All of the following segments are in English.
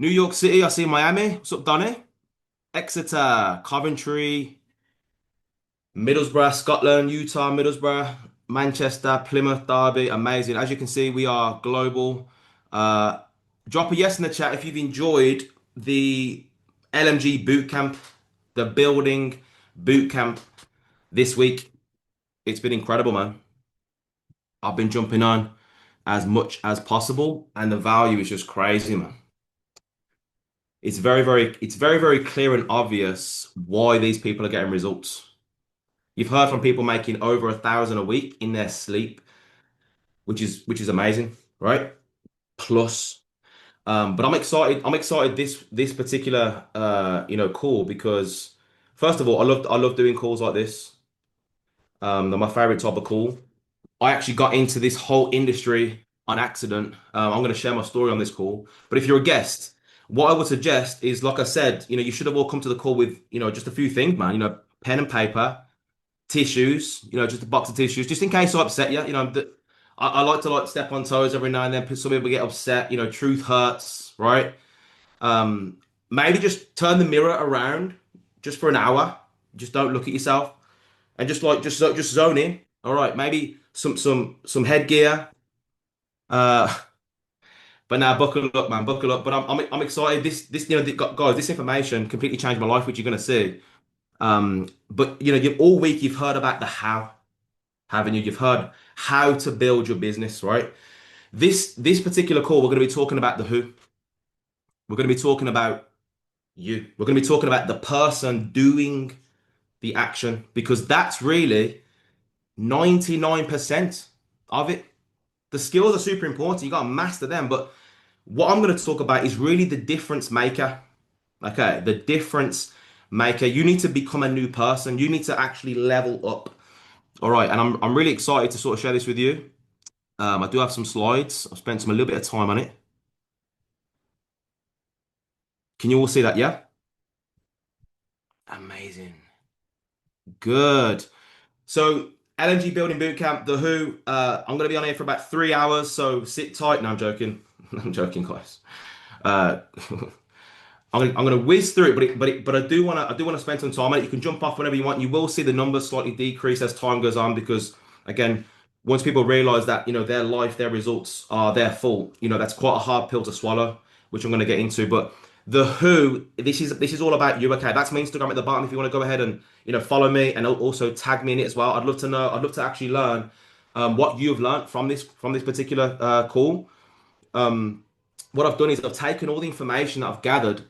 New York City, I see Miami. What's up, Donny? Exeter, Coventry, Middlesbrough, Scotland, Utah, Middlesbrough, Manchester, Plymouth, Derby. Amazing. As you can see, we are global. Uh, Drop a yes in the chat if you've enjoyed the LMG boot camp, the building boot camp this week. It's been incredible, man. I've been jumping on as much as possible, and the value is just crazy, man. It's very, very clear and obvious why these people are getting results. You've heard from people making over 1,000 a week in their sleep, which is amazing, right? Plus, but I'm excited. I'm excited this particular call because first of all, I love doing calls like this. They're my favorite type of call. I actually got into this whole industry on accident. I'm going to share my story on this call. But if you're a guest, what I would suggest is, like I said, you should have all come to the call with, just a few things, man. Pen and paper, tissues, just a box of tissues, just in case I upset you. I like to like step on toes every now and then. Some people get upset. Truth hurts, right? Um, Maybe just turn the mirror around just for an hour. Just don't look at yourself and just zone in. All right, maybe some headgear. Uh, but now buckle up, man, buckle up. But I'm excited. Guys, this information completely changed my life, which you're gonna see. But you've all week you've heard about the how, haven't you? You've heard how to build your business, right? This particular call, we're gonna be talking about the who. We're gonna be talking about you. We're gonna be talking about the person doing the action because that's really 99% of it. The skills are super important. You got to master them. But what I'm going to talk about is really the difference maker. Okay, the difference maker. You need to become a new person. You need to actually level up. All right, and I'm really excited to sort of share this with you. I do have some slides. I've spent a little bit of time on it. Can you all see that? Yeah, amazing. Good. So LNG Building Bootcamp, the Who. I'm going to be on here for about 3 hours. So sit tight. No, I'm joking. I'm joking, guys. Uh, I'm gonna whiz through it, but I do wanna spend some time on it. You can jump off whenever you want. You will see the numbers slightly decrease as time goes on because again, once people realize that their life, their results are their fault, that's quite a hard pill to swallow, which I'm gonna get into. But the who, this is all about you. Okay, that's my Instagram at the bottom. If you want to go ahead and follow me and also tag me in it as well. I'd love to know. I'd love to actually learn what you've learned from this particular call. Um, what I've done is I've taken all the information that I've gathered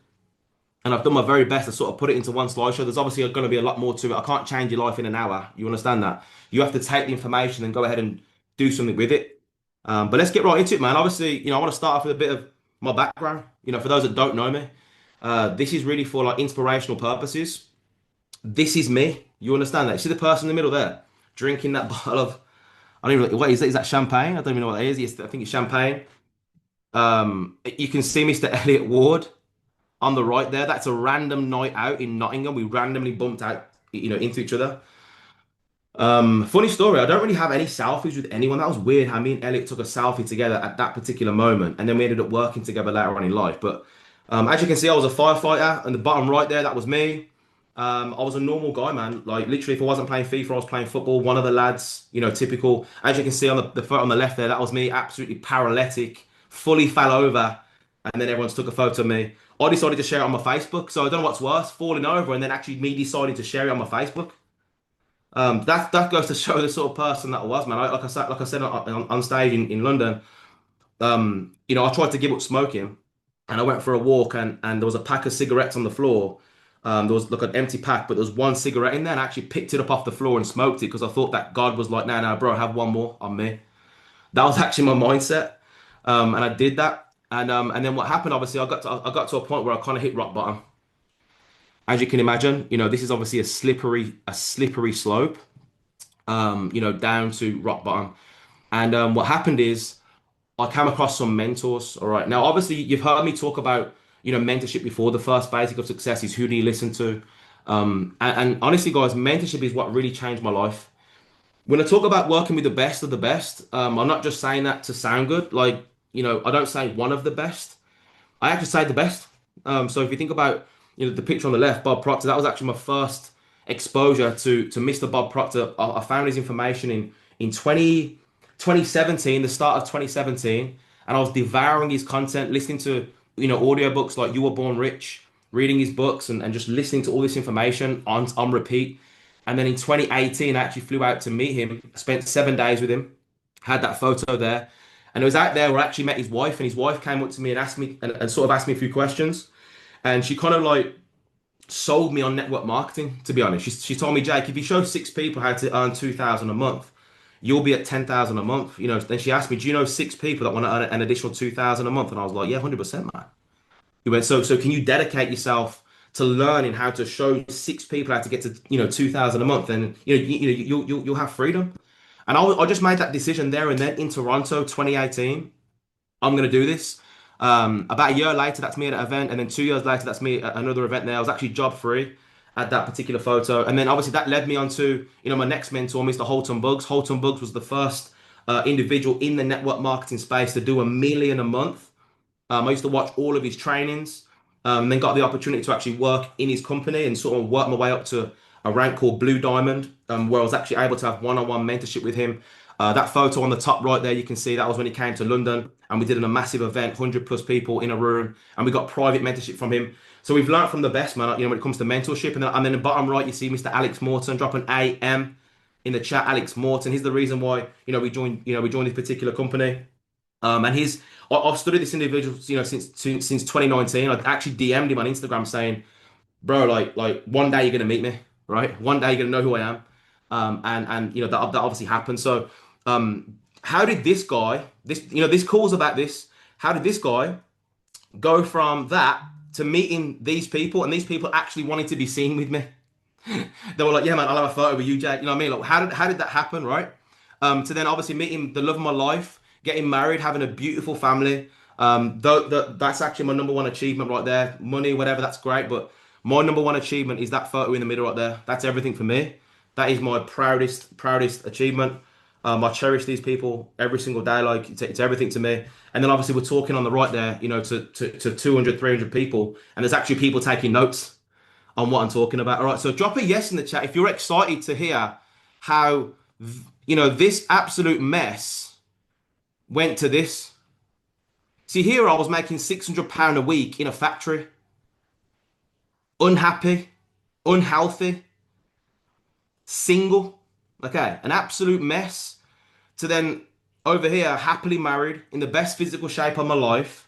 and I've done my very best to sort of put it into one slideshow. There's obviously going to be a lot more to it. I can't change your life in an hour. You understand that? You have to take the information and go ahead and do something with it. But let's get right into it, man. Obviously, I want to start off with a bit of my background. For those that don't know me, this is really for like inspirational purposes. This is me. You understand that? You see the person in the middle there, drinking that bottle of, I don't even know, what is that? Is that champagne? I don't even know what that is. I think it's champagne. You can see Mr. Elliot Ward on the right there. That's a random night out in Nottingham. We randomly bumped out, into each other. Funny story. I don't really have any selfies with anyone. That was weird how me and Elliot took a selfie together at that particular moment, and then we ended up working together later on in life. But as you can see, I was a firefighter, and the bottom right there, that was me. I was a normal guy, man. Like literally, if I wasn't playing FIFA, I was playing football. One of the lads, typical. As you can see on the photo on the left there, that was me, absolutely paralytic, fully fell over, and then everyone's took a photo of me. I decided to share it on my Facebook, so I don't know what's worse, falling over and then actually me deciding to share it on my Facebook. That goes to show the sort of person that I was, man. Like I said on stage in London, I tried to give up smoking, and I went for a walk, and there was a pack of cigarettes on the floor. There was like an empty pack, but there was one cigarette in there, and I actually picked it up off the floor and smoked it because I thought that God was like, "No, no, bro, have one more on me." That was actually my mindset, and I did that. And then what happened? Obviously, I got to a point where I kind of hit rock bottom. As you can imagine, this is obviously a slippery slope, down to rock bottom. And what happened is I came across some mentors. All right. Now, obviously, you've heard me talk about, mentorship before. The first basic of success is who do you listen to? And honestly, guys, mentorship is what really changed my life. When I talk about working with the best of the best, I'm not just saying that to sound good. Like, I don't say one of the best. I actually say the best. So if you think about the picture on the left, Bob Proctor, that was actually my first exposure to Mr. Bob Proctor. I found his information in 2017, the start of 2017, and I was devouring his content, listening to audiobooks like You Were Born Rich, reading his books, and just listening to all this information on repeat. And then in 2018, I actually flew out to meet him. Spent 7 days with him, had that photo there. And it was out there where I actually met his wife, and his wife came up to me and asked me and sort of asked me a few questions. And she kind of like sold me on network marketing, to be honest. She told me, Jake, if you show 6 people how to earn 2,000 a month, you'll be at 10,000 a month. Then she asked me, do you know 6 people that want to earn an additional 2,000 a month? And I was like, yeah, 100%, man. You went, so can you dedicate yourself to learning how to show 6 people how to get to 2,000 a month, and you'll have freedom. And I just made that decision there and then in Toronto, 2018. I'm gonna do this. About a year later, that's me at an event, and then 2 years later, that's me at another event. There, I was actually job free at that particular photo, and then obviously that led me on to my next mentor, Mr. Holton Buggs. Holton Buggs was the first individual in the network marketing space to do 1 million a month. I used to watch all of his trainings, then got the opportunity to actually work in his company and sort of work my way up to a rank called Blue Diamond, where I was actually able to have one-on-one mentorship with him. That photo on the top right there, you can see that was when he came to London, and we did a massive event, 100 plus people in a room, and we got private mentorship from him. So we've learned from the best, man, when it comes to mentorship. And then the bottom right, you see Mr. Alex Morton, drop an AM in the chat. Alex Morton, he's the reason why we joined this particular company. And I've studied this individual, since 2019. I actually DM'd him on Instagram saying, "Bro, like one day you're gonna meet me, right? One day you're gonna know who I am." And that obviously happened. So, how did this calls about this? How did this guy go from that to meeting these people, and these people actually wanting to be seen with me? They were like, "Yeah, man, I'll have a photo with you, Jake." You know what I mean? Like, how did that happen, right? To then obviously meeting the love of my life, getting married, having a beautiful family. That's actually my number one achievement right there. Money, whatever, that's great, but my number one achievement is that photo in the middle right there. That's everything for me. That is my proudest achievement. I cherish these people every single day. Like it's everything to me. And then obviously we're talking on the right there, to 200, 300 people, and there's actually people taking notes on what I'm talking about. All right, so drop a yes in the chat if you're excited to hear how this absolute mess went to this. See, here I was making £600 a week in a factory, unhappy, unhealthy, single, okay, an absolute mess. To then over here, happily married, in the best physical shape of my life,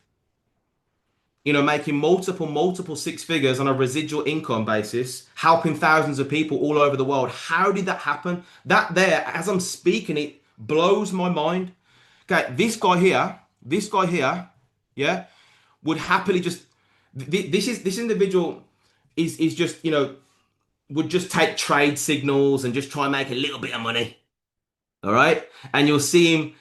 making multiple six figures on a residual income basis, helping thousands of people all over the world. How did that happen? That there, as I'm speaking, it blows my mind. Okay, this guy here, yeah, would happily just this individual is just would just take trade signals and just try and make a little bit of money. All right. And you'll see him,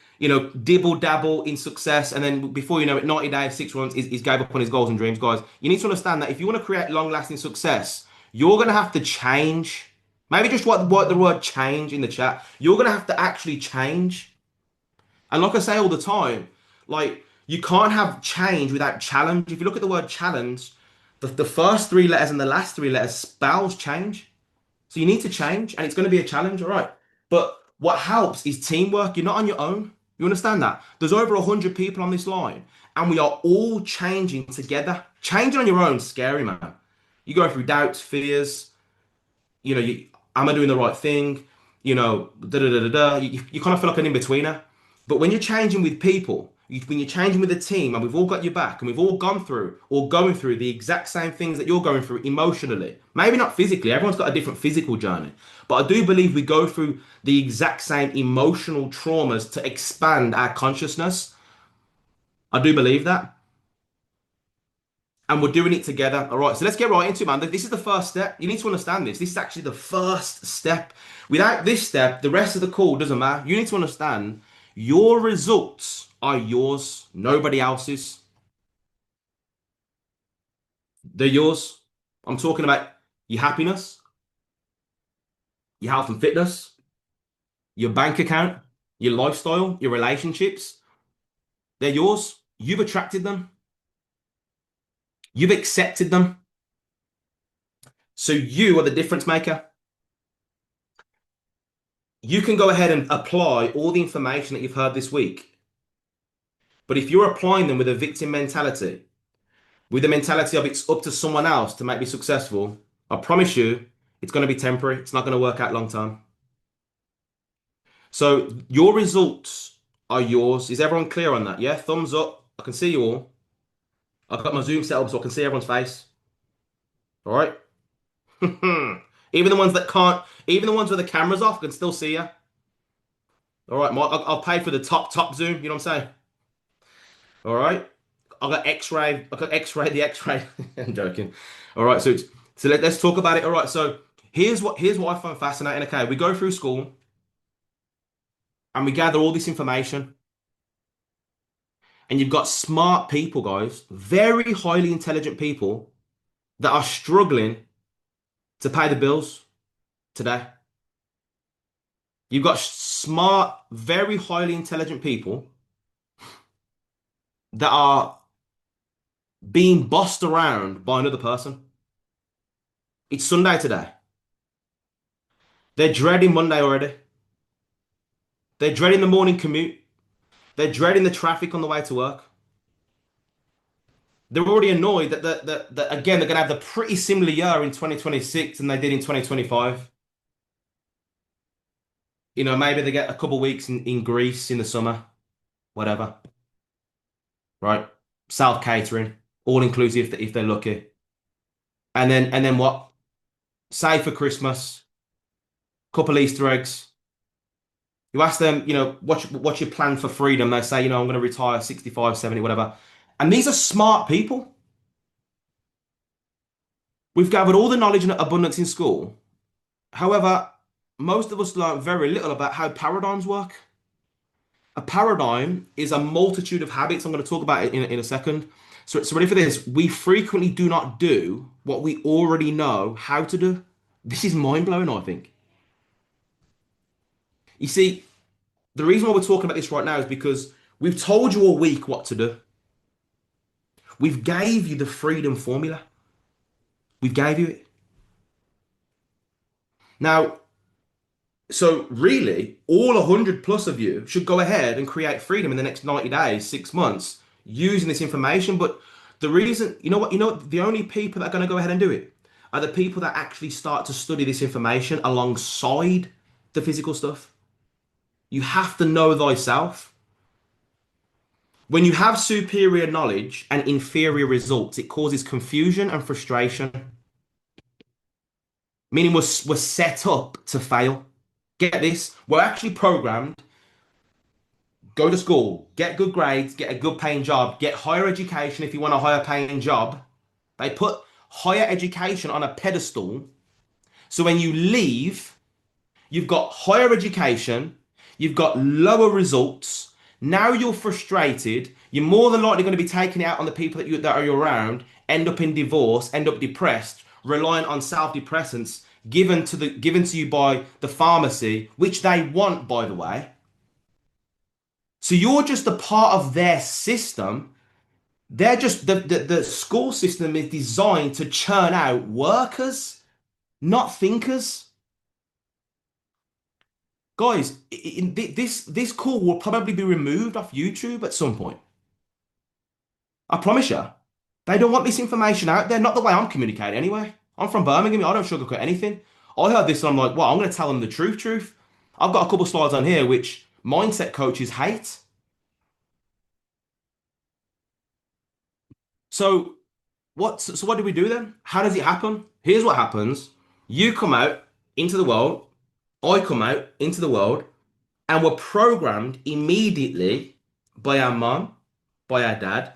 dibble dabble in success. And then before you know it, 90 days, 6 months, he's gave up on his goals and dreams. Guys, you need to understand that if you want to create long lasting success, you're going to have to change. Maybe just what the word change in the chat. You're going to have to actually change. And like I say all the time, like you can't have change without challenge. If you look at the word challenge, the first 3 letters and the last 3 letters spells change. So you need to change, and it's going to be a challenge, all right? But what helps is teamwork. You're not on your own. You understand that? There's over 100 people on this line, and we are all changing together. Changing on your own is scary, man. You go through doubts, fears. Am I doing the right thing? Da da da da da. You kind of feel like an in-betweener. But when you're changing with people, when you're changing with a team, and we've all got your back, and we've all gone through or going through the exact same things that you're going through emotionally, maybe not physically, everyone's got a different physical journey, but I do believe we go through the exact same emotional traumas to expand our consciousness. I do believe that. And we're doing it together. All right, so let's get right into it, man. This is the first step. You need to understand this. This is actually the first step. Without this step, the rest of the call doesn't matter. You need to understand your results are yours, nobody else's. They're yours. I'm talking about your happiness, your health and fitness, your bank account, your lifestyle, your relationships. They're yours. You've attracted them. You've accepted them. So you are the difference maker. You can go ahead and apply all the information that you've heard this week. But if you're applying them with a victim mentality, with the mentality of it's up to someone else to make me successful, I promise you, it's going to be temporary. It's not going to work out long term. So your results are yours. Is everyone clear on that? Yeah, thumbs up. I can see you all. I've got my Zoom set up so I can see everyone's face. All right. Even the ones that can't, even the ones with the cameras off can still see you. All right, Mike. I'll pay for the top zoom. You know what I'm saying? All right. I got X-ray. I got X-ray. The X-ray. I'm joking. All right. So let's talk about it. All right. So here's what I find fascinating. Okay, we go through school and we gather all this information, and you've got smart people, guys, very highly intelligent people that are struggling to pay the bills today. You've got smart, very highly intelligent people that are being bossed around by another person. It's Sunday today. They're dreading Monday already. They're dreading the morning commute. They're dreading the traffic on the way to work. They're already annoyed that again, they're going to have the pretty similar year in 2026 than they did in 2025. Maybe they get a couple of weeks in Greece in the summer, whatever, right? South catering, all inclusive if they're lucky. And then what? Save for Christmas, couple Easter eggs. You ask them, what's your plan for freedom? They say, I'm going to retire 65, 70, whatever. And these are smart people. We've gathered all the knowledge and abundance in school. However, most of us learn very little about how paradigms work. A paradigm is a multitude of habits. I'm going to talk about it in a second. So ready for this? We frequently do not do what we already know how to do. This is mind blowing, I think. You see, the reason why we're talking about this right now is because we've told you all week what to do. We've gave you the freedom formula. We've gave you it. Now, so really, all 100 plus of you should go ahead and create freedom in the next 90 days, 6 months, using this information. But the reason, the only people that are going to go ahead and do it are the people that actually start to study this information alongside the physical stuff. You have to know thyself. When you have superior knowledge and inferior results, it causes confusion and frustration, meaning we're set up to fail. Get this, we're actually programmed, go to school, get good grades, get a good paying job, get higher education if you want a higher paying job. They put higher education on a pedestal. So when you leave, you've got higher education, you've got lower results. Now you're frustrated. You're more than likely going to be taking it out on the people that are around, end up in divorce, end up depressed, reliant on self-depressants given to you by the pharmacy, which they want, by the way. So you're just a part of their system. They're just the school system is designed to churn out workers, not thinkers. Guys, this call will probably be removed off YouTube at some point. I promise you. They don't want this information out there. Not the way I'm communicating anyway. I'm from Birmingham. I don't sugarcoat anything. I heard this and I'm like, well, I'm going to tell them the truth. I've got a couple slides on here which mindset coaches hate. So what do we do then? How does it happen? Here's what happens. You come out into the world. I come out into the world. And we're programmed immediately by our mom, by our dad,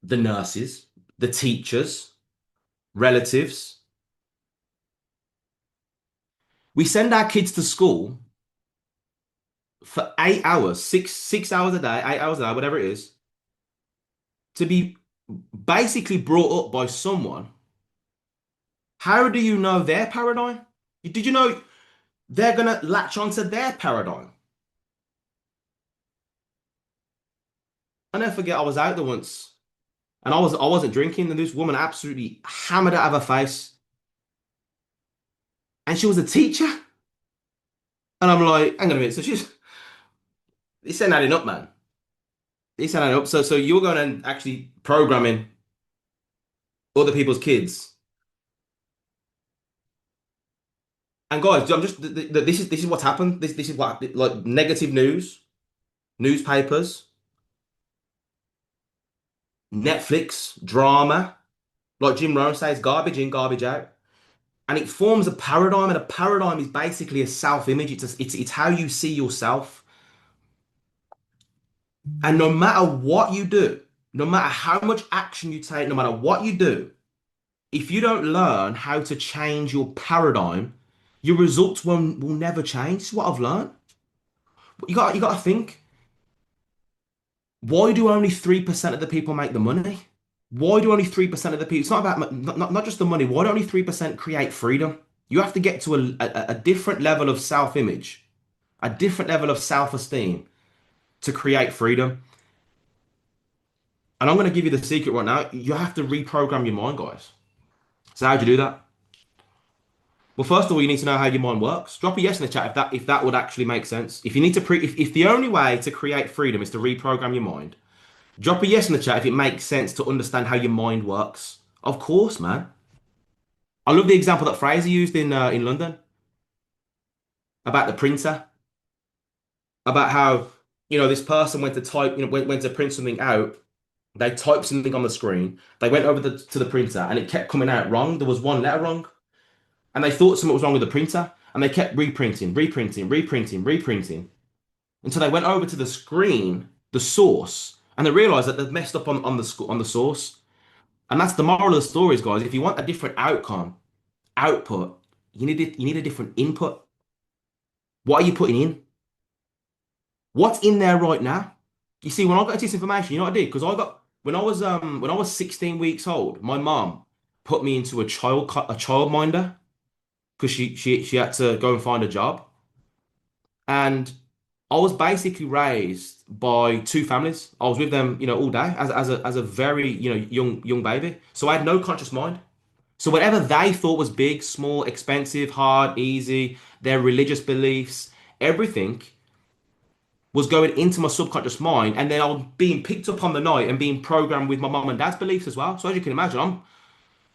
the nurses, the teachers, relatives. We send our kids to school for 8 hours, six hours a day, 8 hours a day, whatever it is, to be basically brought up by someone. How do you know their paradigm? Did you know they're gonna latch onto their paradigm? I never forget I was out there once, And I wasn't drinking, and this woman absolutely hammered it out of her face. And she was a teacher. And I'm like, hang on a minute. So she's it's ain't adding up, man. It's ain't adding up. So you're going and actually programming other people's kids. And guys, I'm just this is what's happened. This is what like negative news, newspapers, Netflix, drama, like Jim Rohn says, garbage in, garbage out. And it forms a paradigm, and a paradigm is basically a self-image. It's how you see yourself. And no matter what you do, no matter how much action you take, no matter what you do, if you don't learn how to change your paradigm, your results will never change. This is what I've learned. You got to think, why do only 3% of the people make the money? Why do only 3% of the people? It's not about not just the money. Why do only 3% create freedom? You have to get to a different level of self-image, a different level of self-esteem to create freedom. And I'm going to give you the secret right now. You have to reprogram your mind, guys. So how do you do that? Well, first of all, you need to know how your mind works. Drop a yes in the chat if that would actually make sense. If you need to if the only way to create freedom is to reprogram your mind, drop a yes in the chat if it makes sense to understand how your mind works. Of course, man. I love the example that Fraser used in London about the printer, about how this person went to type, went to print something out. They typed something on the screen. They went over to the printer, and it kept coming out wrong. There was one letter wrong. And they thought something was wrong with the printer, and they kept reprinting, reprinting, reprinting, reprinting until they went over to the screen, the source, and they realized that they've messed up on the source. And that's the moral of the story, guys. If you want a different output, you need a different input. What are you putting in? What's in there right now? You see, when I got this information, you know what I did? Because I got when I was 16 weeks old, my mom put me into a childminder because she had to go and find a job. And I was basically raised by two families. I was with them, all day as a very, young baby. So I had no conscious mind. So whatever they thought was big, small, expensive, hard, easy, their religious beliefs, everything was going into my subconscious mind, and then I was being picked up on the night and being programmed with my mom and dad's beliefs as well. So as you can imagine,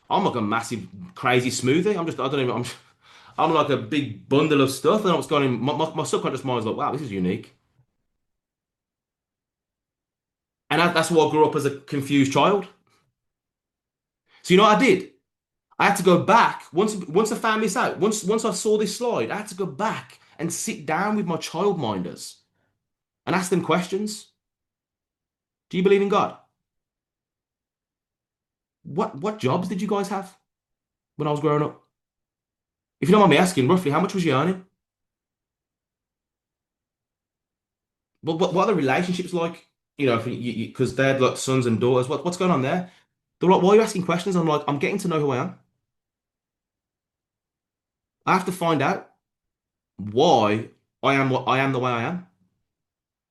I'm like a massive crazy smoothie. I don't even I'm like a big bundle of stuff, and what's going in my subconscious mind is like, wow, this is unique. And that's why I grew up as a confused child. So you know what I did? I had to go back once I found this out. Once I saw this slide, I had to go back and sit down with my childminders and ask them questions. Do you believe in God? What jobs did you guys have when I was growing up? If you don't mind me asking, roughly, how much was you earning? What are the relationships like? Because they're like sons and daughters. What's going on there? They're like, why are you asking questions? I'm like, I'm getting to know who I am. I have to find out why I am what I am the way I am.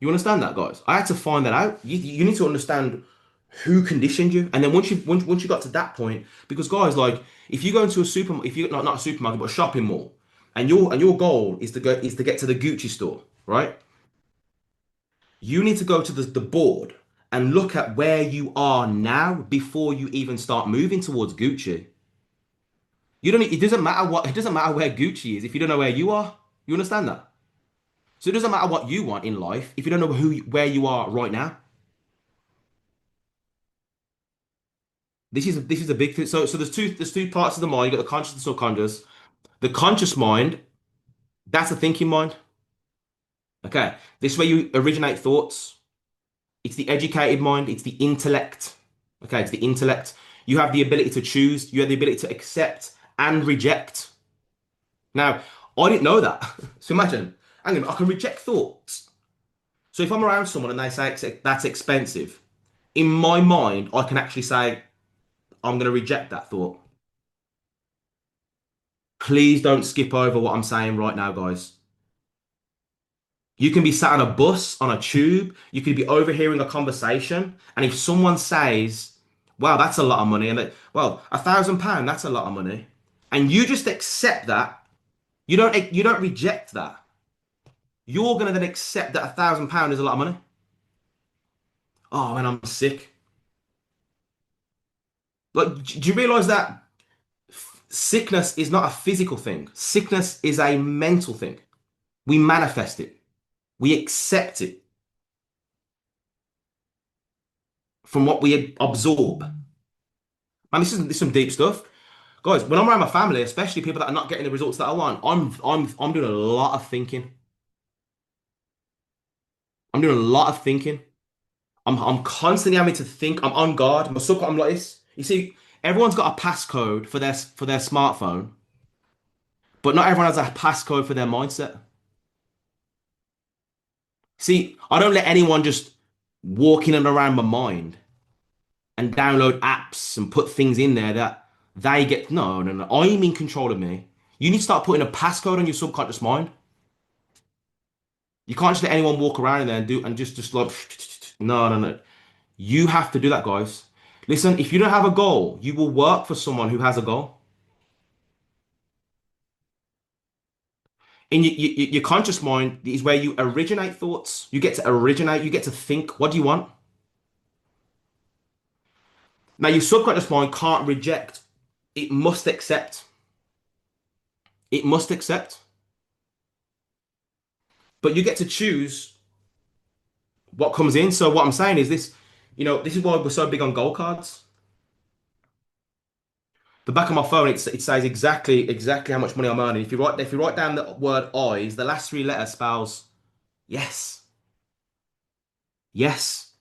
You understand that, guys? I had to find that out. You need to understand who conditioned you, and then once you got to that point, because guys, like if you go into a super, if you not a supermarket but a shopping mall, and your goal is to get to the Gucci store, right? You need to go to the board and look at where you are now before you even start moving towards Gucci. You don't. It doesn't matter where Gucci is if you don't know where you are. You understand that? So it doesn't matter what you want in life if you don't know where you are right now. This is a big thing. So there's two parts of the mind. You got the conscious and subconscious. The conscious mind, that's a thinking mind. Okay, this is where you originate thoughts. It's the educated mind. It's the intellect. Okay, it's the intellect. You have the ability to choose. You have the ability to accept and reject. Now, I didn't know that. So imagine, hang on, I can reject thoughts. So if I'm around someone and they say that's expensive, in my mind, I can actually say, I'm going to reject that thought. Please don't skip over what I'm saying right now, guys. You can be sat on a bus, on a tube, you could be overhearing a conversation, and if someone says, Wow, that's a lot of money. And well, £1,000, that's a lot of money. And you just accept that. You don't reject that. You're gonna then accept that £1,000 is a lot of money. Oh, and I'm sick. Like, do you realize that sickness is not a physical thing? Sickness is a mental thing. We manifest it. We accept it from what we absorb. And this is some deep stuff. Guys, when I'm around my family, especially people that are not getting the results that I want, I'm doing a lot of thinking. I'm doing a lot of thinking. I'm constantly having to think. I'm on guard. I'm like this. You see, everyone's got a passcode for their smartphone, but not everyone has a passcode for their mindset. See, I don't let anyone just walk in and around my mind and download apps and put things in there that they get. No, no, no. I'm in control of me. You need to start putting a passcode on your subconscious mind. You can't just let anyone walk around in there and do and just like no, no, no. You have to do that, guys. Listen, if you don't have a goal, you will work for someone who has a goal. In your conscious mind is where you originate thoughts. You get to originate, you get to think, what do you want? Now, your subconscious mind can't reject. It must accept. It must accept. But you get to choose what comes in. So what I'm saying is this, this is why we're so big on goal cards. The back of my phone, it says exactly how much money I'm earning. If you write down the word eyes, the last three letters spells yes. Yes.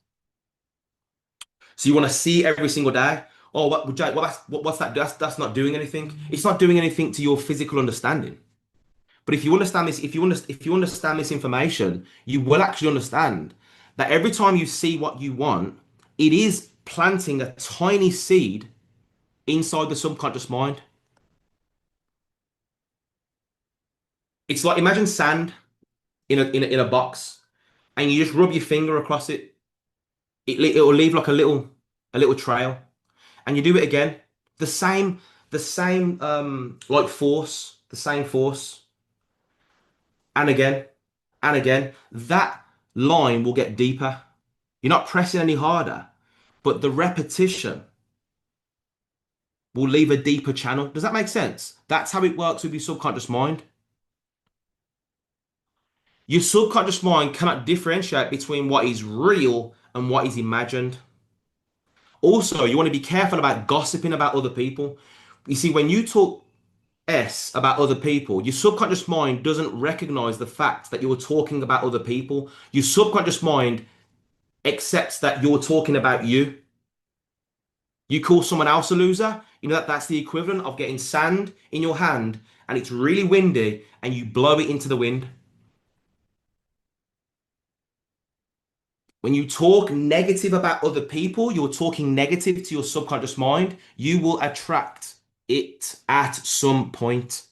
So you want to see every single day. Oh, what, Jake, what's that? That's not doing anything. It's not doing anything to your physical understanding. But if you understand this, if you understand this information, you will actually understand that every time you see what you want, it is planting a tiny seed inside the subconscious mind. It's like imagine sand in a box, and you just rub your finger across it. It will leave like a little trail, and you do it again. The same like force, the same force, and again and again. That line will get deeper. You're not pressing any harder, but the repetition will leave a deeper channel. Does that make sense? That's how it works with your subconscious mind. Your subconscious mind cannot differentiate between what is real and what is imagined. Also, you want to be careful about gossiping about other people. You see, when you talk about other people, your subconscious mind doesn't recognize the fact that you're talking about other people. Your subconscious mind accepts that you're talking about you. You call someone else a loser, that's the equivalent of getting sand in your hand and it's really windy and you blow it into the wind. When you talk negative about other people, you're talking negative to your subconscious mind. You will attract it at some point.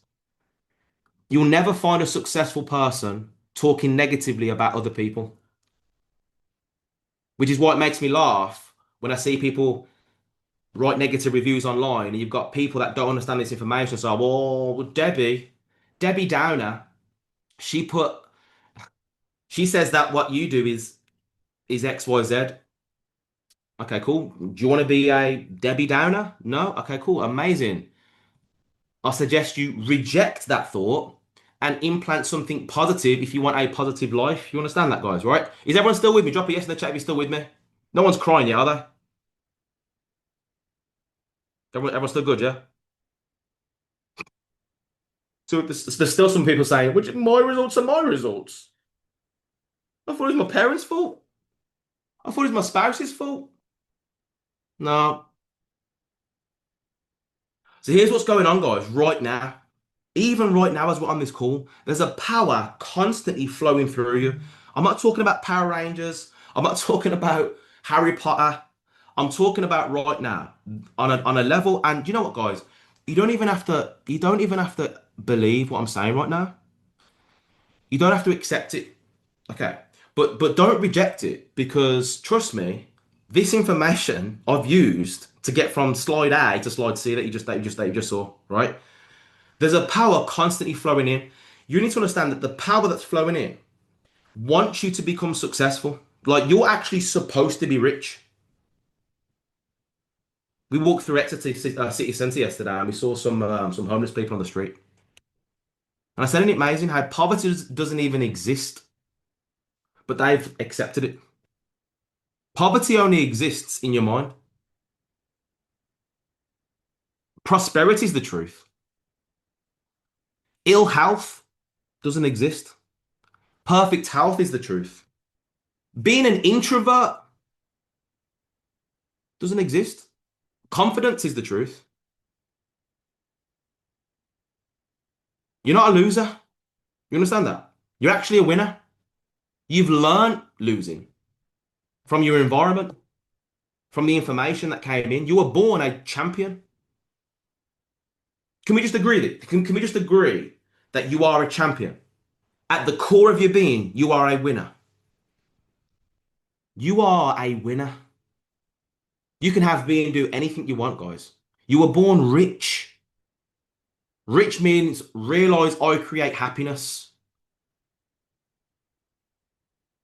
You'll never find a successful person talking negatively about other people, which is why it makes me laugh when I see people write negative reviews online and you've got people that don't understand this information. So, well, Debbie Downer, she put, she says that what you do is XYZ. Okay, cool. Do you want to be a Debbie Downer? No? Okay, cool. Amazing. I suggest you reject that thought and implant something positive if you want a positive life. You understand that, guys, right? Is everyone still with me? Drop a yes in the chat if you're still with me. No one's crying yet, are they? Everyone's still good, yeah? So there's still some people saying, which my results are my results. I thought it was my parents' fault. I thought it was my spouse's fault. No. So here's what's going on, guys, right now. Even right now, as we're on this call, there's a power constantly flowing through you. I'm not talking about Power Rangers. I'm not talking about Harry Potter. I'm talking about right now on a level. And you know what, guys? You don't even have to believe what I'm saying right now. You don't have to accept it. Okay. But don't reject it because trust me. This information I've used to get from slide A to slide C that you just saw, right? There's a power constantly flowing in. You need to understand that the power that's flowing in wants you to become successful. Like you're actually supposed to be rich. We walked through Exeter city centre yesterday and we saw some homeless people on the street. And I said, isn't it amazing how poverty doesn't even exist, but they've accepted it. Poverty only exists in your mind. Prosperity is the truth. Ill health doesn't exist. Perfect health is the truth. Being an introvert doesn't exist. Confidence is the truth. You're not a loser. You understand that? You're actually a winner. You've learned losing from your environment, from the information that came in. You were born a champion. Can we just agree that you are a champion? At the core of your being, you are a winner. You are a winner. You can have be and do anything you want, guys. You were born rich. Rich means realize I create happiness.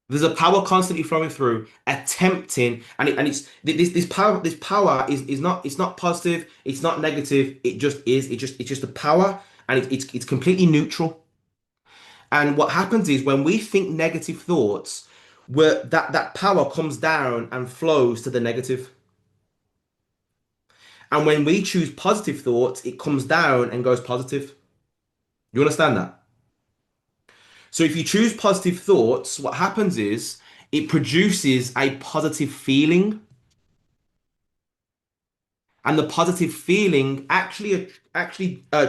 There's a power constantly flowing through, attempting, and it's this power is not positive, it's not negative, it just is, it's just a power, and it's completely neutral. And what happens is when we think negative thoughts, where that power comes down and flows to the negative. And when we choose positive thoughts, it comes down and goes positive. You understand that? So if you choose positive thoughts, what happens is it produces a positive feeling, and the positive feeling actually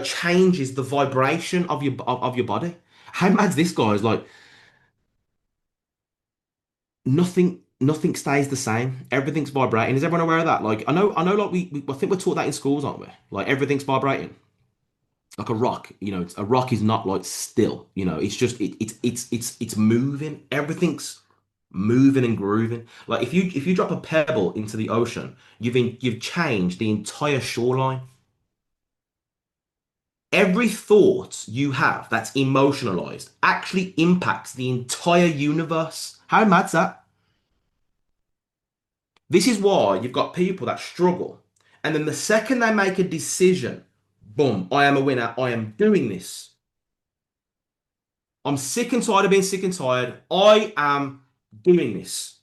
changes the vibration of your body. How mad's this, guys? Like nothing stays the same. Everything's vibrating. Is everyone aware of that? Like I know, like I think we're taught that in schools, aren't we? Like everything's vibrating. Like a rock, a rock is not like still, it's just it's moving. Everything's moving and grooving. Like if you drop a pebble into the ocean, you've changed the entire shoreline. Every thought you have that's emotionalized actually impacts the entire universe. How mad's that? This is why you've got people that struggle, and then the second they make a decision, boom, I am a winner, I am doing this. I'm sick and tired of being sick and tired. I am doing this.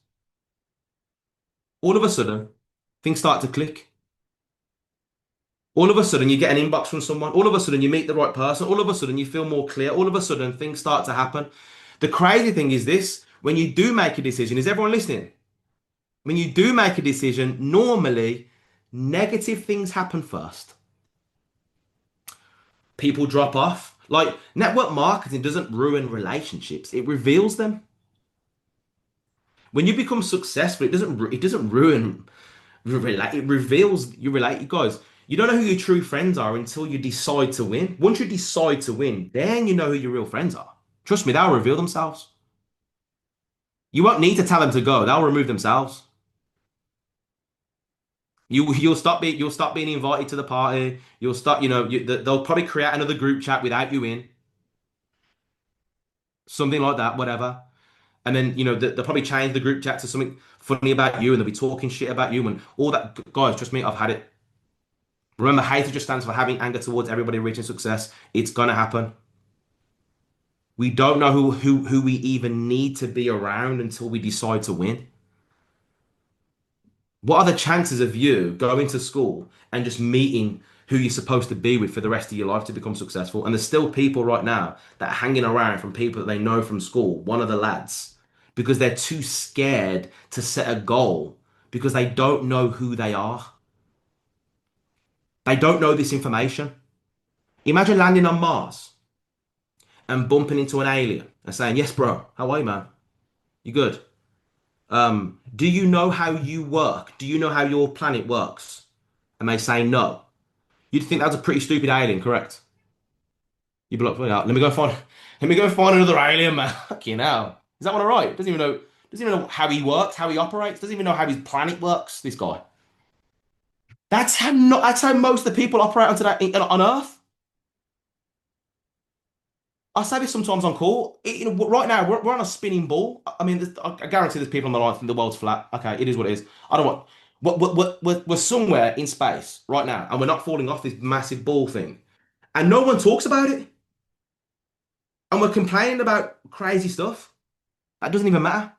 All of a sudden, things start to click. All of a sudden, you get an inbox from someone. All of a sudden, you meet the right person. All of a sudden, you feel more clear. All of a sudden, things start to happen. The crazy thing is this, when you do make a decision, is everyone listening? When you do make a decision, normally negative things happen first. People drop off. Like network marketing doesn't ruin relationships, it reveals them. When you become successful, it doesn't ruin it reveals you relate you guys. You don't know who your true friends are until you decide to win. Once you decide to win, then you know who your real friends are. Trust me, they'll reveal themselves. You won't need to tell them to go, they'll remove themselves. You'll stop being invited to the party. You'll start, they'll probably create another group chat without you in, something like that, whatever. And then, they'll probably change the group chat to something funny about you, and they'll be talking shit about you and all that. Guys, trust me, I've had it. Remember, hate just stands for having anger towards everybody reaching success. It's gonna happen. We don't know who we even need to be around until we decide to win. What are the chances of you going to school and just meeting who you're supposed to be with for the rest of your life to become successful? And there's still people right now that are hanging around from people that they know from school, one of the lads, because they're too scared to set a goal because they don't know who they are. They don't know this information. Imagine landing on Mars and bumping into an alien and saying, "Yes, bro, how are you, man? You good? Do you know how you work? Do you know how your planet works?" And they say no. You'd think that's a pretty stupid alien, correct? You'd be like, "Well, let me go find another alien, man." Fucking hell. Is that one alright? Doesn't even know. Doesn't even know how he works, how he operates. Doesn't even know how his planet works. This guy. That's how most of the people operate on today on Earth. I say this sometimes on call. Right now we're on a spinning ball. I mean, I guarantee there's people on the line think the world's flat. Okay, it is what it is. I don't want. We're somewhere in space right now, and we're not falling off this massive ball thing, and no one talks about it, and we're complaining about crazy stuff that doesn't even matter.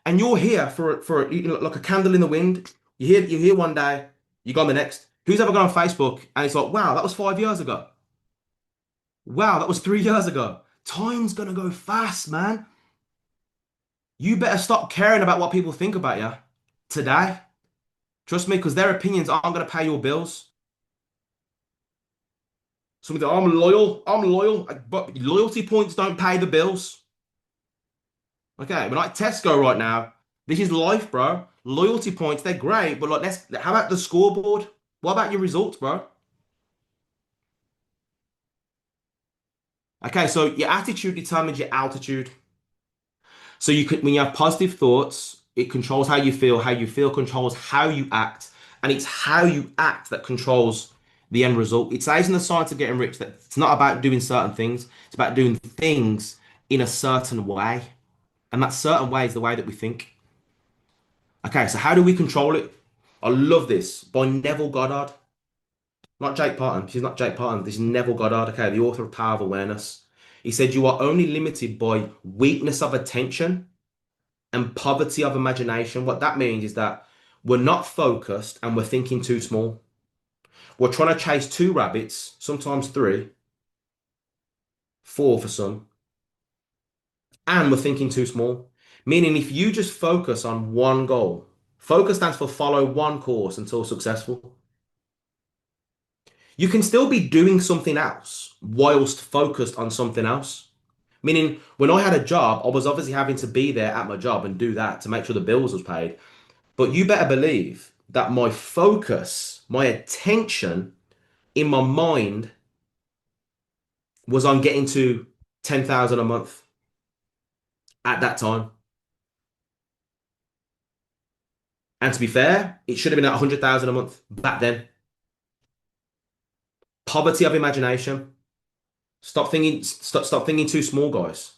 And you're here like a candle in the wind. You're here one day, you're gone the next. Who's ever gone on Facebook and it's like, wow, that was 5 years ago. Wow, that was 3 years ago. Time's gonna go fast, man. You better stop caring about what people think about you today. Trust me, because their opinions aren't gonna pay your bills. Somebody, I'm loyal, but loyalty points don't pay the bills. Okay, we're not at Tesco right now. This is life, bro. Loyalty points, they're great, but like, how about the scoreboard? What about your results, bro? Okay, so your attitude determines your altitude. So when you have positive thoughts, it controls how you feel. How you feel controls how you act, and it's how you act that controls the end result. It says in the Science of Getting Rich that it's not about doing certain things; it's about doing things in a certain way, and that certain way is the way that we think. Okay, so how do we control it? I love this by Neville Goddard, not Jake Parton. She's not Jake Parton. This is Neville Goddard. Okay, the author of Power of Awareness. He said you are only limited by weakness of attention and poverty of imagination. What that means is that we're not focused and we're thinking too small. We're trying to chase two rabbits, sometimes three, four for some, and we're thinking too small. Meaning, if you just focus on one goal, focus stands for follow one course until successful. You can still be doing something else whilst focused on something else. Meaning, when I had a job, I was obviously having to be there at my job and do that to make sure the bills was paid. But you better believe that my focus, my attention in my mind was on getting to 10,000 a month at that time. And to be fair, it should have been at 100,000 a month back then. Poverty of imagination. Stop thinking too small, guys.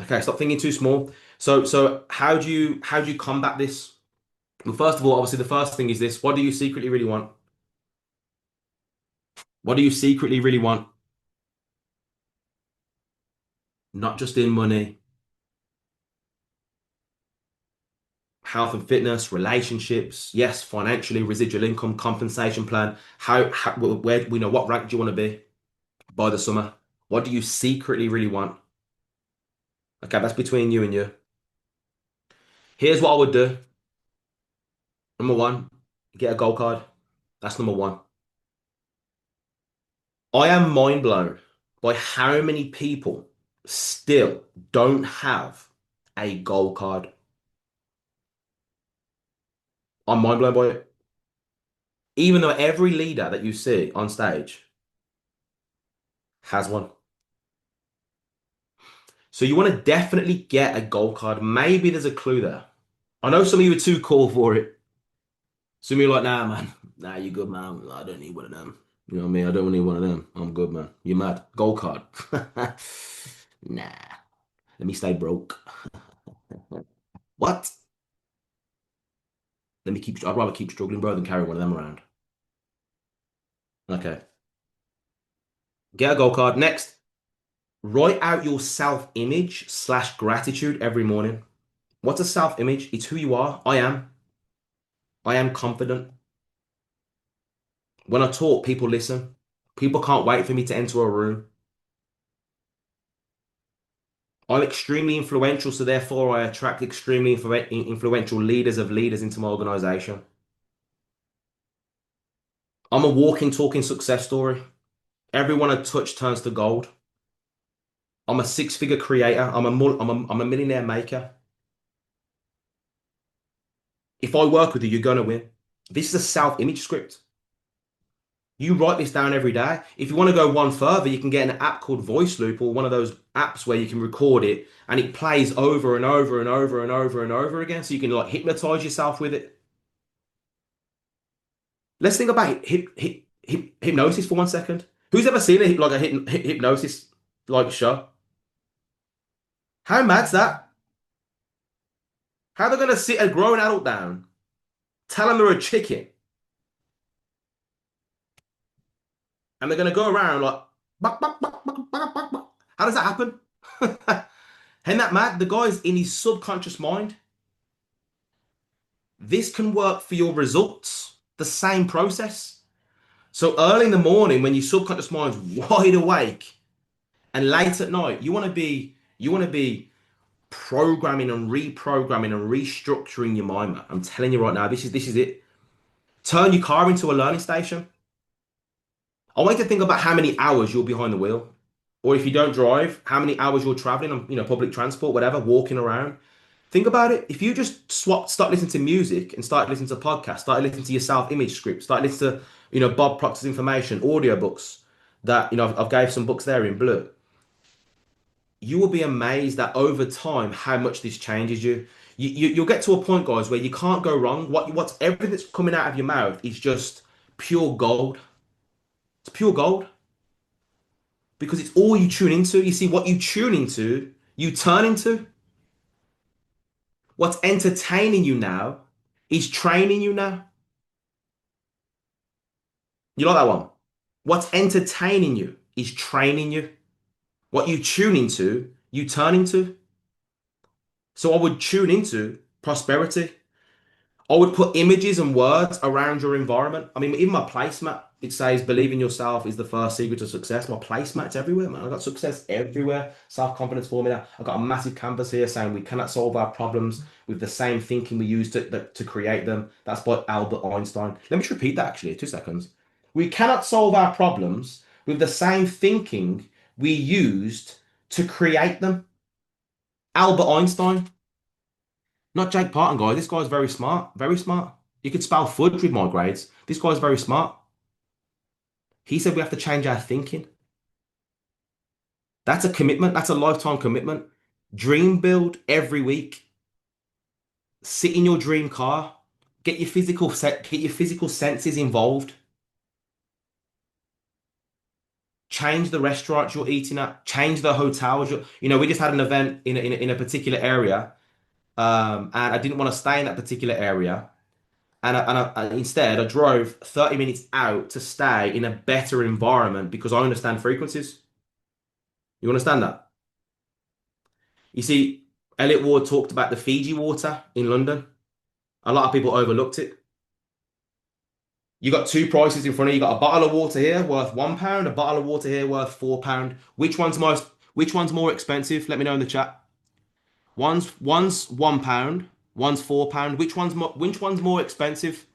Okay, stop thinking too small. So how do you combat this? Well, first of all, obviously the first thing is this. What do you secretly really want? What do you secretly really want? Not just in money, health and fitness, relationships, yes, financially, residual income, compensation plan. Where we know what rank do you want to be by the summer? What do you secretly really want? Okay, that's between you and you. Here's what I would do. Number one, get a gold card. That's number one. I am mind blown by how many people still don't have a gold card. I'm mind blown by it. Even though every leader that you see on stage has one. So you want to definitely get a gold card. Maybe there's a clue there. I know some of you are too cool for it. Some of you are like, nah, man. Nah, you good, man. I don't need one of them. You know what I mean? I don't need one of them. I'm good, man. You mad? Gold card. Nah. Let me stay broke. What? I'd rather keep struggling, bro, than carry one of them around. Okay. Get a gold card. Next, write out your self-image / gratitude every morning. What's a self-image? It's who you are. I am. I am confident. When I talk, people listen. People can't wait for me to enter a room. I'm extremely influential, so therefore I attract extremely influential leaders of leaders into my organization. I'm a walking, talking success story. Everyone I touch turns to gold. I'm a six-figure creator. I'm a millionaire maker. If I work with you, you're gonna win. This is a self-image script. You write this down every day. If you want to go one further, you can get an app called Voice Loop or one of those apps where you can record it and it plays over and over and over and over and over again. So you can like hypnotize yourself with it. Let's think about hypnosis for 1 second. Who's ever seen like a hypnosis like show? How mad's that? How they're gonna sit a grown adult down, tell them they're a chicken, and they're gonna go around like, "Buck, buck, buck, buck, buck, buck, buck." How does that happen? Ain't that mad? The guy's in his subconscious mind. This can work for your results. The same process. So early in the morning, when your subconscious mind's wide awake, and late at night, you want to be programming and reprogramming and restructuring your mind, man. I'm telling you right now, this is it. Turn your car into a learning station. I want you to think about how many hours you're behind the wheel. Or if you don't drive, how many hours you're traveling on, public transport, whatever, walking around. Think about it. If you just start listening to music and start listening to podcasts, start listening to your self-image scripts, start listening to, Bob Proctor's information, audiobooks that, I've gave some books there in blue. You will be amazed that over time how much this changes you. You'll get to a point, guys, where you can't go wrong. What's everything that's coming out of your mouth is just pure gold. It's pure gold because it's all you tune into. You see, what you tune into, you turn into. What's entertaining you now is training you now. You like that one? What's entertaining you is training you. What you tune into, you turn into. So I would tune into prosperity. I would put images and words around your environment. I mean, even my placemat, it says believe in yourself is the first secret to success. My placemat's everywhere, man. I got success everywhere. Self-confidence formula. I've got a massive canvas here saying we cannot solve our problems with the same thinking we use to create them. That's by Albert Einstein. Let me just repeat that actually, 2 seconds. We cannot solve our problems with the same thinking we used to create them. Albert Einstein. Not Jake Parton, guy. This guy's very smart. Very smart. You could spell fudge with my grades. This guy's very smart. He said we have to change our thinking. That's a commitment. That's a lifetime commitment. Dream build every week. Sit in your dream car. Get your physical senses involved. Change the restaurants you're eating at. Change the hotels. We just had an event in a particular area, and I didn't want to stay in that particular area. And instead, I drove 30 minutes out to stay in a better environment because I understand frequencies. You understand that? You see, Elliot Ward talked about the Fiji water in London. A lot of people overlooked it. You got two prices in front of you. You got a bottle of water here worth £1, a bottle of water here worth £4. Which one's more expensive? Let me know in the chat. One's £1, one's £4. Which one's more expensive?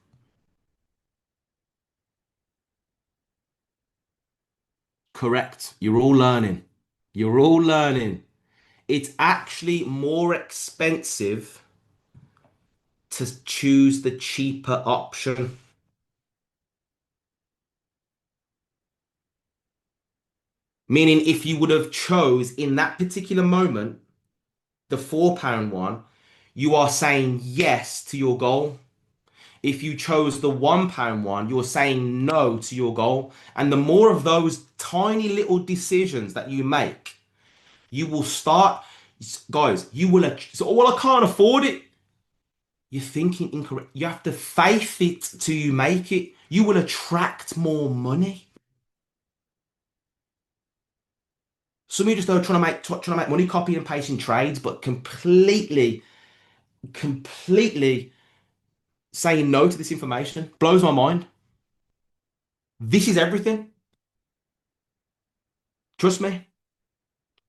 Correct. You're all learning. You're all learning. It's actually more expensive to choose the cheaper option. Meaning if you would have chose in that particular moment the £4 one, you are saying yes to your goal. If you chose the £1 one, you're saying no to your goal. And the more of those tiny little decisions that you make, you will start, guys, so, well, I can't afford it. You're thinking incorrect. You have to faith it till you make it. You will attract more money. Some of you just are trying to make money, copy and pasting trades, but completely saying no to this information. Blows my mind. This is everything. Trust me.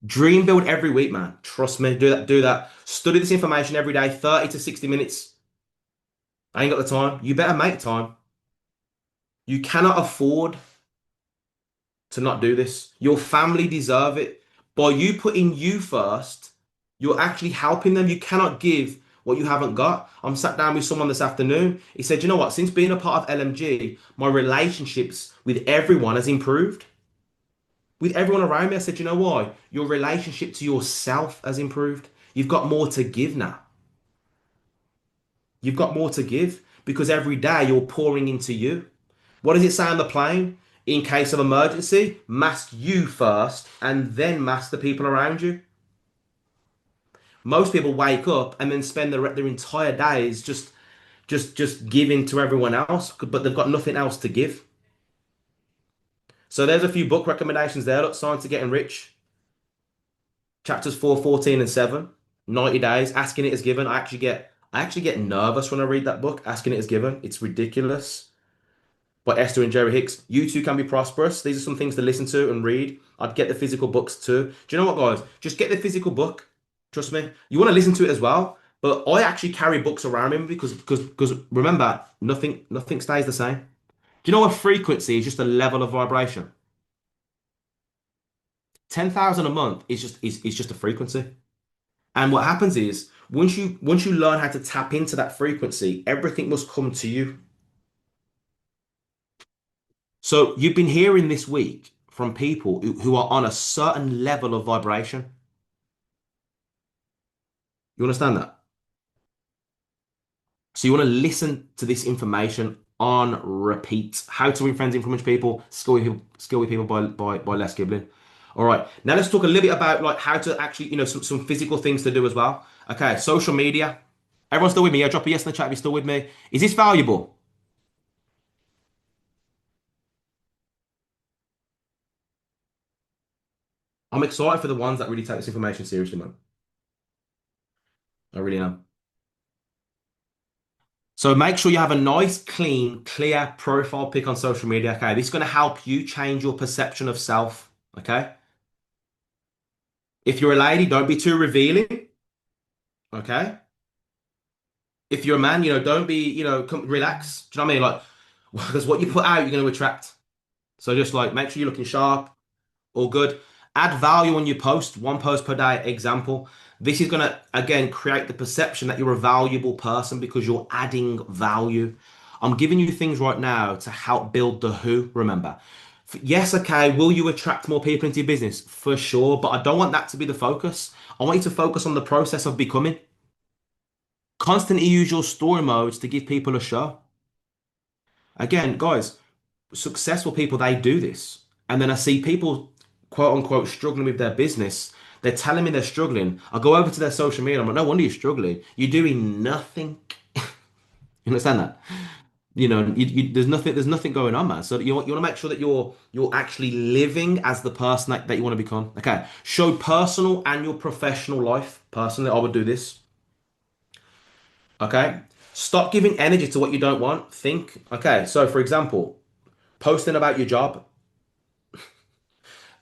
Dream build every week, man. Trust me. Do that. Study this information every day, 30 to 60 minutes. I ain't got the time. You better make time. You cannot afford to not do this. Your family deserve it. By you putting you first, you're actually helping them. You cannot give what you haven't got. I'm sat down with someone this afternoon. He said, you know what? Since being a part of LMG, my relationships with everyone has improved. With everyone around me, I said, you know why? Your relationship to yourself has improved. You've got more to give now. You've got more to give because every day you're pouring into you. What does it say on the plane? In case of emergency, mask you first and then mask the people around you. Most people wake up and then spend their entire days just giving to everyone else, but they've got nothing else to give. So there's a few book recommendations there. Look, Science of Getting Rich, chapters 4, 14, and 7. 90 days, asking it is given. I actually get nervous when I read that book, asking it is given. It's ridiculous. By Esther and Jerry Hicks. You too can be prosperous. These are some things to listen to and read. I'd get the physical books too. Do you know what, guys? Just get the physical book. Trust me. You want to listen to it as well. But I actually carry books around me because remember, nothing stays the same. Do you know what frequency is just a level of vibration? 10,000 a month is just a frequency. And what happens is once you learn how to tap into that frequency, everything must come to you. So you've been hearing this week from people who are on a certain level of vibration. You understand that? So you want to listen to this information on repeat. How to win friends, influence people, skill with people by Les Giblin. All right. Now let's talk a little bit about like how to actually, some physical things to do as well. Okay, social media. Everyone still with me? Yeah, drop a yes in the chat if you're still with me. Is this valuable? I'm excited for the ones that really take this information seriously, man. I really am. So make sure you have a nice, clean, clear profile pic on social media. Okay, this is going to help you change your perception of self. Okay, if you're a lady, don't be too revealing. Okay, if you're a man, don't be, relax. Do you know what I mean? Like, because what you put out, you're going to attract. So just like make sure you're looking sharp. All good. Add value on your post, one post per day. Example. This is going to, again, create the perception that you're a valuable person because you're adding value. I'm giving you things right now to help build the who, remember. Yes, okay, will you attract more people into your business? For sure, but I don't want that to be the focus. I want you to focus on the process of becoming. Constantly use your story modes to give people a show. Again, guys, successful people, they do this. And then I see people, quote unquote, struggling with their business. They're telling me they're struggling. I go over to their social media. I'm like, no wonder you're struggling. You're doing nothing. You understand that? There's nothing going on, man. So you want to make sure that you're actually living as the person that you want to become. Okay. Show personal and your professional life. Personally, I would do this. Okay. Stop giving energy to what you don't want. Think. Okay. So for example, posting about your job,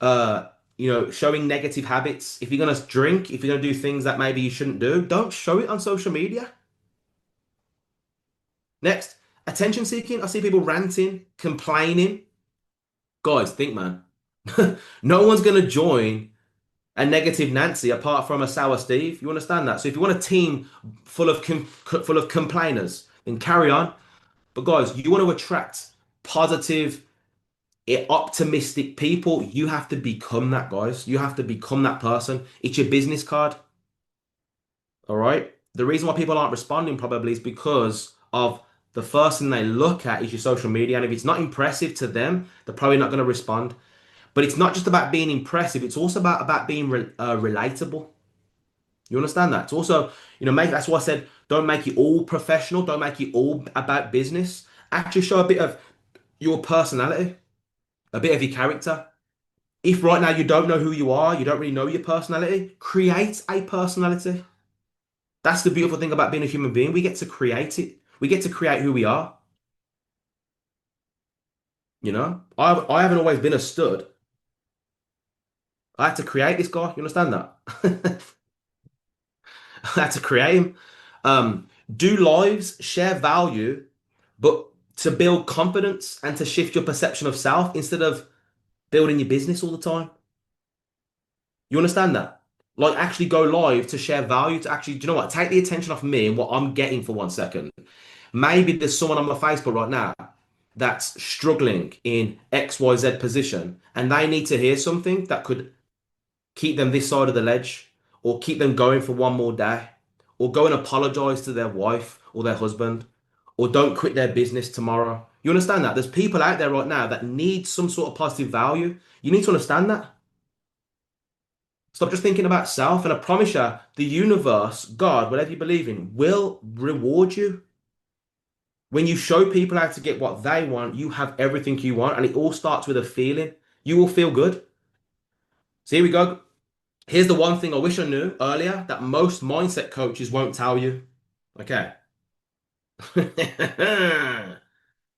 showing negative habits. If you're gonna drink, if you're gonna do things that maybe you shouldn't do, don't show it on social media. Next, attention seeking. I see people ranting, complaining. Guys, think, man. No one's gonna join a negative Nancy apart from a sour Steve. You understand that? So if you want a team full of complainers, then carry on. But guys, you want to attract positive, optimistic people. You have to become that, guys. You have to become that person. It's your business card. All right. The reason why people aren't responding probably is because of the first thing they look at is your social media. And if it's not impressive to them, they're probably not going to respond. But it's not just about being impressive. It's also about being relatable. You understand that? It's also, that's why I said don't make it all professional. Don't make it all about business. Actually show a bit of your personality, a bit of your character. If right now you don't know who you are, you don't really know your personality, create a personality. That's the beautiful thing about being a human being. We get to create it. We get to create who we are. I haven't always been a stud. I had to create this guy. You understand that? I had to create him. Do lives, share value, but to build confidence and to shift your perception of self instead of building your business all the time. You understand that? Like actually go live to share value to actually, do you know what? Take the attention off me and what I'm getting for 1 second. Maybe there's someone on my Facebook right now that's struggling in XYZ position and they need to hear something that could keep them this side of the ledge or keep them going for one more day or go and apologize to their wife or their husband or don't quit their business tomorrow. You understand that? There's people out there right now that need some sort of positive value. You need to understand that. Stop just thinking about self. And I promise you, the universe, God, whatever you believe in, will reward you. When you show people how to get what they want, you have everything you want. And it all starts with a feeling. You will feel good. So here we go. Here's the one thing I wish I knew earlier that most mindset coaches won't tell you. Okay.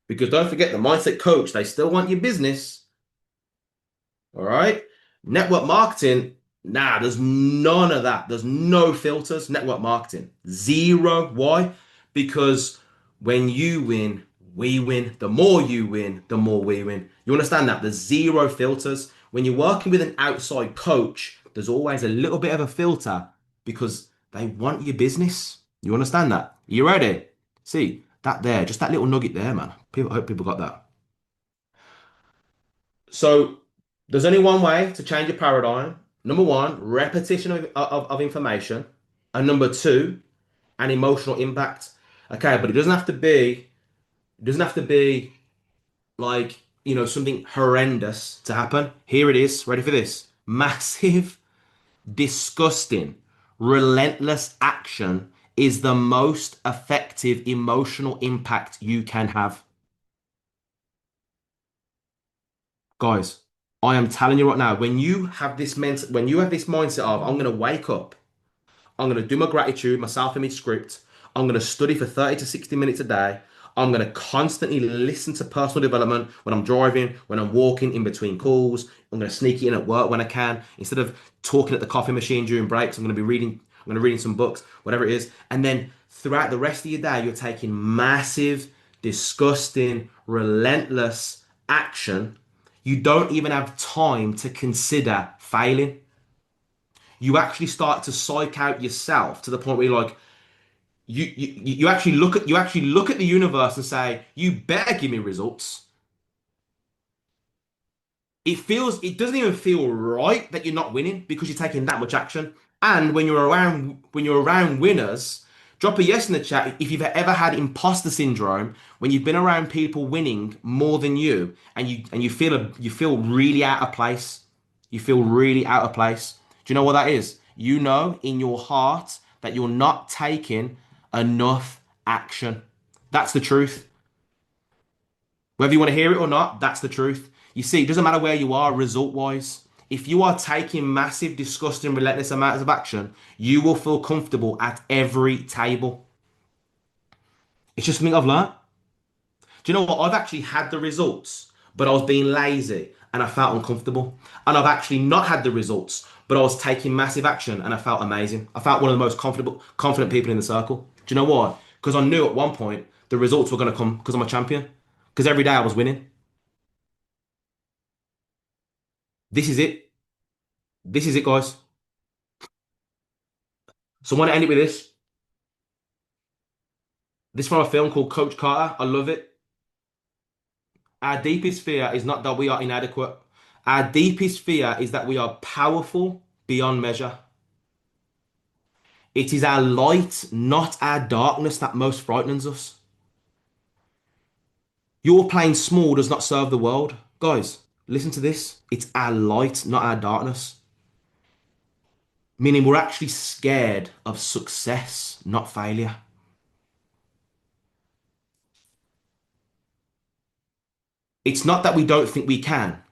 Because don't forget the mindset coach, they still want your business. All right. Network marketing, nah, there's none of that. There's no filters. Network marketing, zero. Why? Because when you win, we win. The more you win, the more we win. You understand that? There's zero filters. When you're working with an outside coach, there's always a little bit of a filter because they want your business. You understand that? You ready? See that there, just that little nugget there, man. People, I hope people got that. So there's only one way to change your paradigm. Number one, repetition of information. And number two, an emotional impact. Okay, but it doesn't have to be like, something horrendous to happen. Here it is. Ready for this? Massive, disgusting, relentless action is the most effective emotional impact you can have. Guys, I am telling you right now, when you have this mindset of I'm gonna wake up, I'm gonna do my gratitude, my self-image script, I'm gonna study for 30 to 60 minutes a day, I'm gonna constantly listen to personal development when I'm driving, when I'm walking, in between calls, I'm gonna sneak it in at work when I can. Instead of talking at the coffee machine during breaks, I'm gonna be reading some books, whatever it is. And then throughout the rest of your day, you're taking massive, disgusting, relentless action. You don't even have time to consider failing. You actually start to psych out yourself to the point where you're like, you actually look at the universe and say, you better give me results. It doesn't even feel right that you're not winning because you're taking that much action. And when you're around winners, drop a yes in the chat if you've ever had imposter syndrome when you've been around people winning more than you and you feel really out of place. You feel really out of place. Do you know what that is? You know in your heart that you're not taking enough action. That's the truth. Whether you want to hear it or not, that's the truth. You see, it doesn't matter where you are result wise. If you are taking massive, disgusting, relentless amounts of action, you will feel comfortable at every table. It's just something I've learned. Do you know what? I've actually had the results, but I was being lazy and I felt uncomfortable. And I've actually not had the results, but I was taking massive action and I felt amazing. I felt one of the most confident people in the circle. Do you know why? Because I knew at one point the results were going to come because I'm a champion. Because every day I was winning. This is it. This is it, guys. So I want to end it with this. This from a film called Coach Carter. I love it. Our deepest fear is not that we are inadequate. Our deepest fear is that we are powerful beyond measure. It is our light, not our darkness, that most frightens us. Your playing small does not serve the world. Guys, listen to this. It's our light, not our darkness. Meaning we're actually scared of success, not failure. It's not that we don't think we can.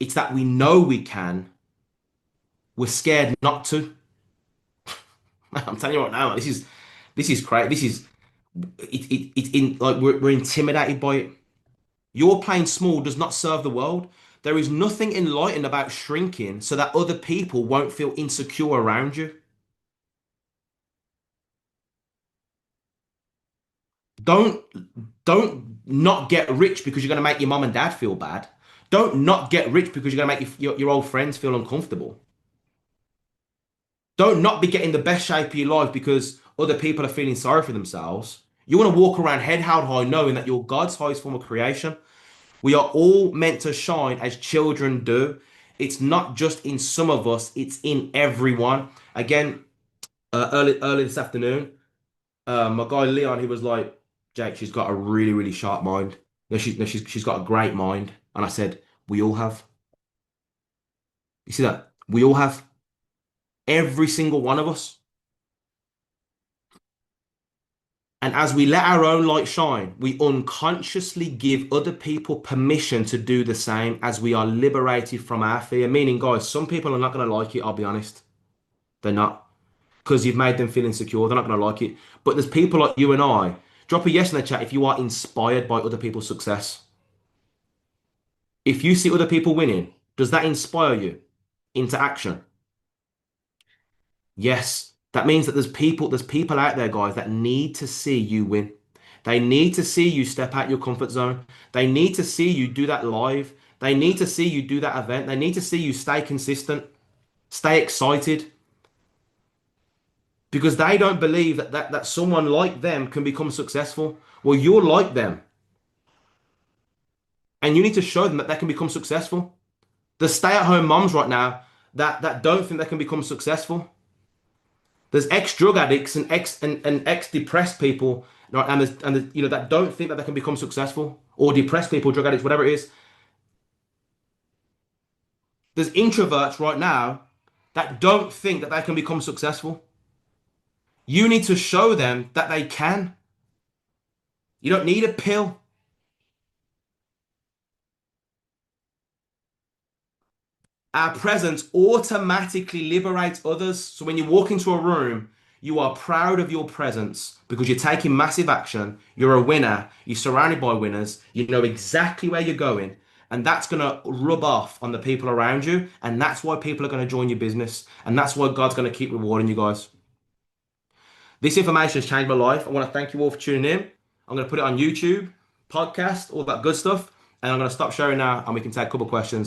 It's that we know we can. We're scared not to. I'm telling you right now, this is crazy. It's in like we're intimidated by it. Your playing small does not serve the world. There is nothing enlightened about shrinking so that other people won't feel insecure around you. Don't don't not get rich because you're going to make your mom and dad feel bad. Don't not get rich because you're going to make your old friends feel uncomfortable. Don't not be getting the best shape of your life because other people are feeling sorry for themselves. You want to walk around head held high knowing that you're God's highest form of creation. We are all meant to shine as children do. It's not just in some of us, it's in everyone. Again, early this afternoon, my guy Leon, he was like, Jake, she's got a really, really sharp mind. No, she's got a great mind. And I said, we all have. You see that? We all have. Every single one of us. And as we let our own light shine, we unconsciously give other people permission to do the same as we are liberated from our fear. Meaning, guys, some people are not going to like it, I'll be honest. They're not. Because you've made them feel insecure. They're not going to like it. But there's people like you and I. Drop a yes in the chat if you are inspired by other people's success. If you see other people winning, does that inspire you into action? Yes, that means that there's people out there, guys, that need to see you win. They need to see you step out your comfort zone. They need to see you do that live. They need to see you do that event. They need to see you stay consistent, stay excited, because they don't believe that someone like them can become successful. Well, you're like them, and you need to show them that they can become successful. The stay-at-home moms right now that don't think they can become successful. There's ex-drug addicts and ex-depressed people, right, that don't think that they can become successful, or depressed people, drug addicts, whatever it is. There's introverts right now that don't think that they can become successful. You need to show them that they can. You don't need a pill. Our presence automatically liberates others. So when you walk into a room, you are proud of your presence because you're taking massive action. You're a winner. You're surrounded by winners. You know exactly where you're going. And that's going to rub off on the people around you. And that's why people are going to join your business. And that's why God's going to keep rewarding you guys. This information has changed my life. I want to thank you all for tuning in. I'm going to put it on YouTube, podcast, all that good stuff. And I'm going to stop sharing now and we can take a couple of questions.